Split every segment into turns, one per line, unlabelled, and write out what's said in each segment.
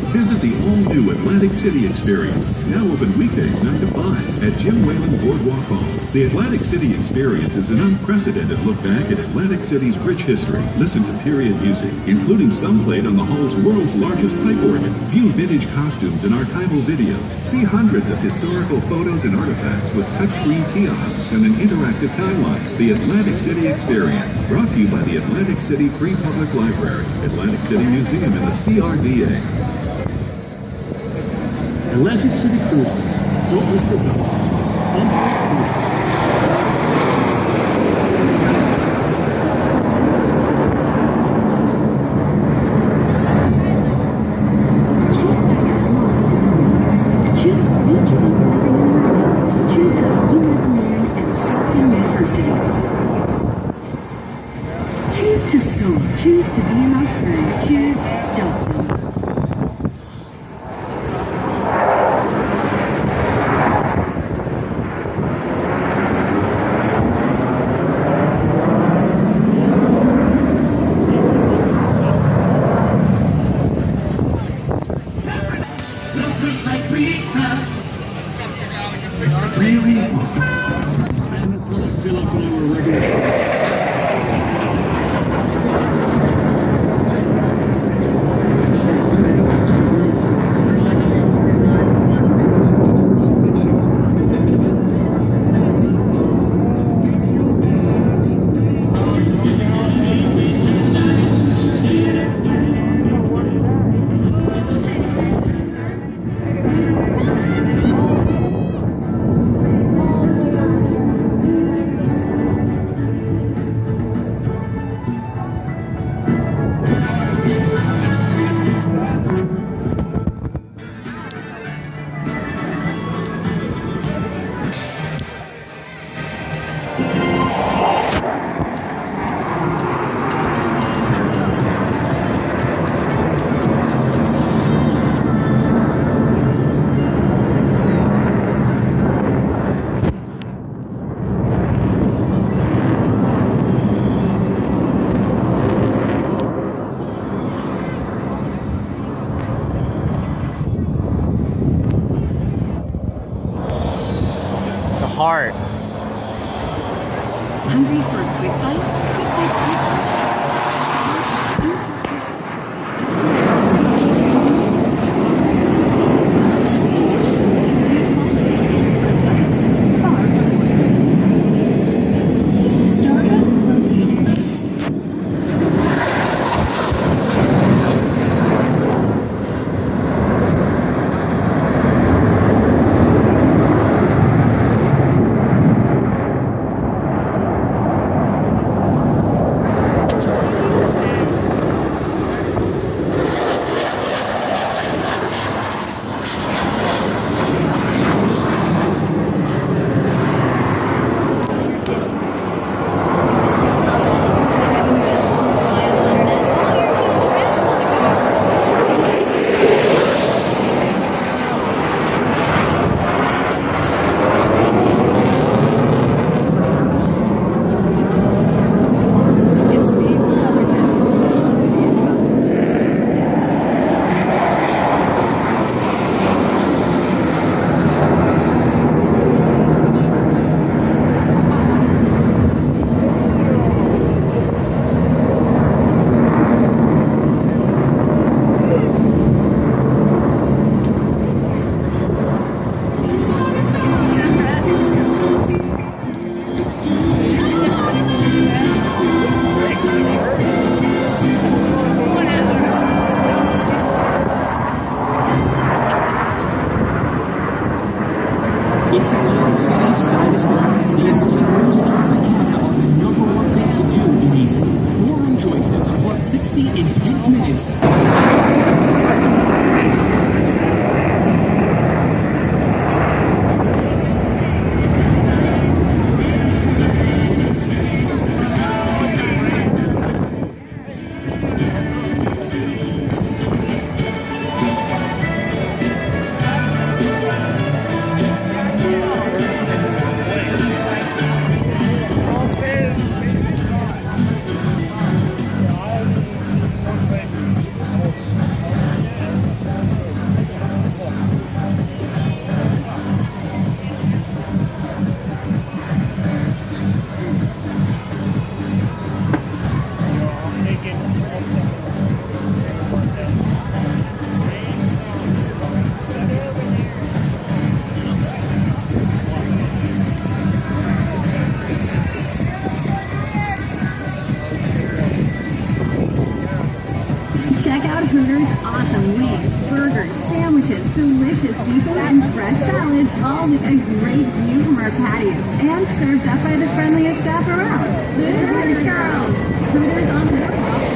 Visit the all-new Atlantic City Experience, now open weekdays 9 to 5 at Jim Whalen Boardwalk Hall. The Atlantic City Experience is an unprecedented look back at Atlantic City's rich history. Listen to period music, including some played on the hall's world's largest pipe organ. View vintage costumes and archival videos. See hundreds of historical photos and artifacts with touchscreen kiosks and an interactive timeline. The Atlantic City Experience, brought to you by the Atlantic City Free Public Library, Atlantic City Museum, and the CRDA.
Atlantic City Cruises. Don't miss the boats.
Choose Mutual Living and Learning. Choose how you live and learn at Stockton University. Choose to soar. Choose to be an Osprey. Choose Stockton.
Really? And that's what I feel like when I were regular.
Hard.
Hungry for a quick bite? Quick Bites Food Court just steps out the boardwalk inside delicious selection far Starbucks located.
It's Atlantic City's finest line. The Escape Rooms at Tropicana are the #1 thing to do in these 4 room choices plus 60 intense minutes.
delicious seafood and fresh salads, all with a great view from our patio. And served up by the friendliest staff around. Hooters, girls! Hooters on the boardwalk.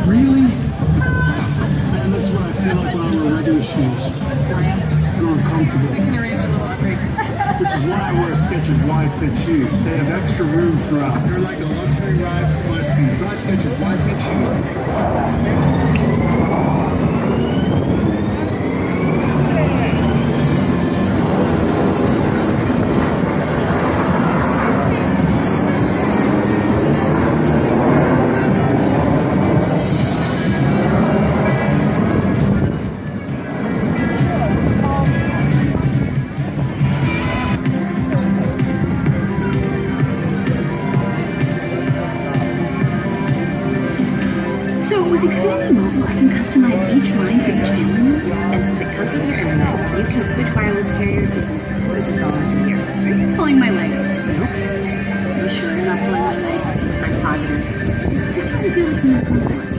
Really? Man, that's what I feel like when I wear regular shoes. Cramped and uncomfortable. Which is why I wear Skechers wide fit shoes. They have extra room throughout. They're like a luxury ride for my feet. Try Skechers wide fit
So with Xfinity Mobile, I can customize each line for each family member. And since it comes with your internet, you can switch wireless carriers using hundreds of dollars a year. Are you pulling my leg? Nope. Are you sure you're not pulling my leg? I'm positive. Just how do you feel it's not pulling my leg?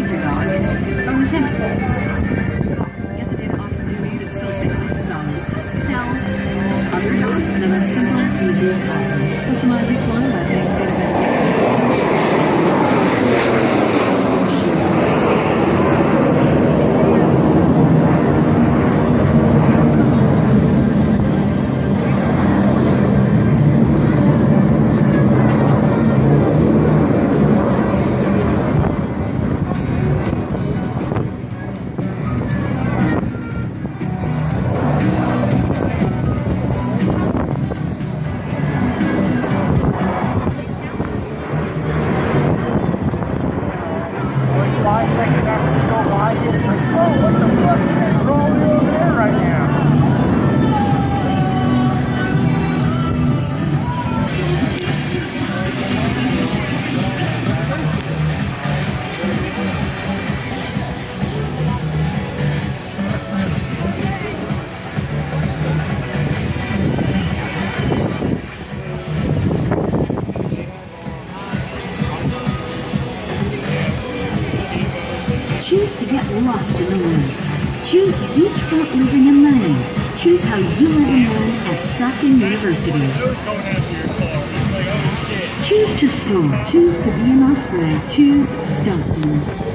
Is your dog? Oh, it's him. Get the data off of the read, it's still $600. Sell other dogs, and then that's simple, easy, and awesome. Customize each one by paying Choose to get lost in the woods. Choose beachfront living and learning. Choose how you live and learn at Stockton University. Choose to soar. Choose to be an osprey. Choose Stockton.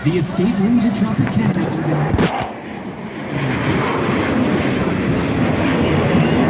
The estate rooms at Tropicana open 60 intense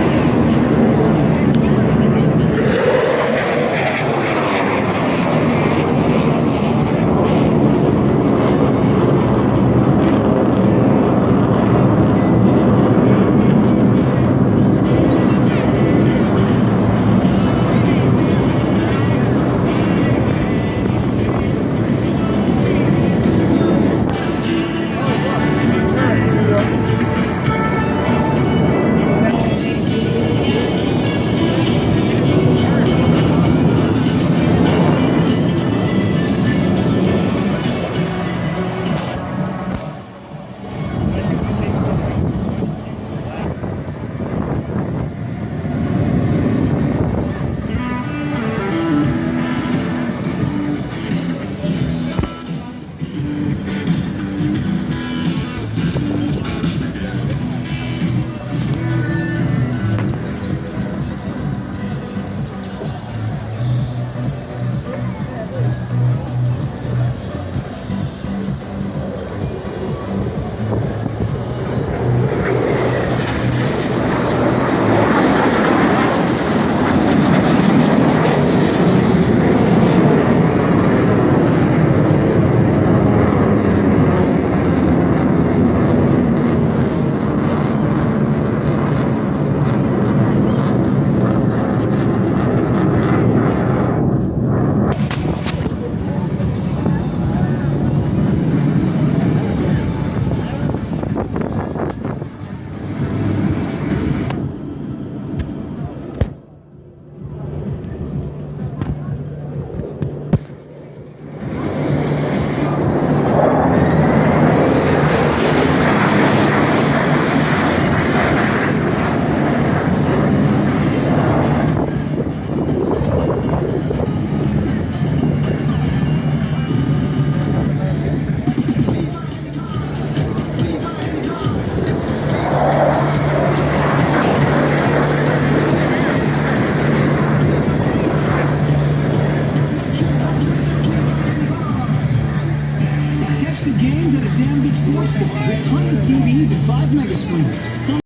Catch the games at a damn good sports bar with tons of TVs and 5 mega screens. Some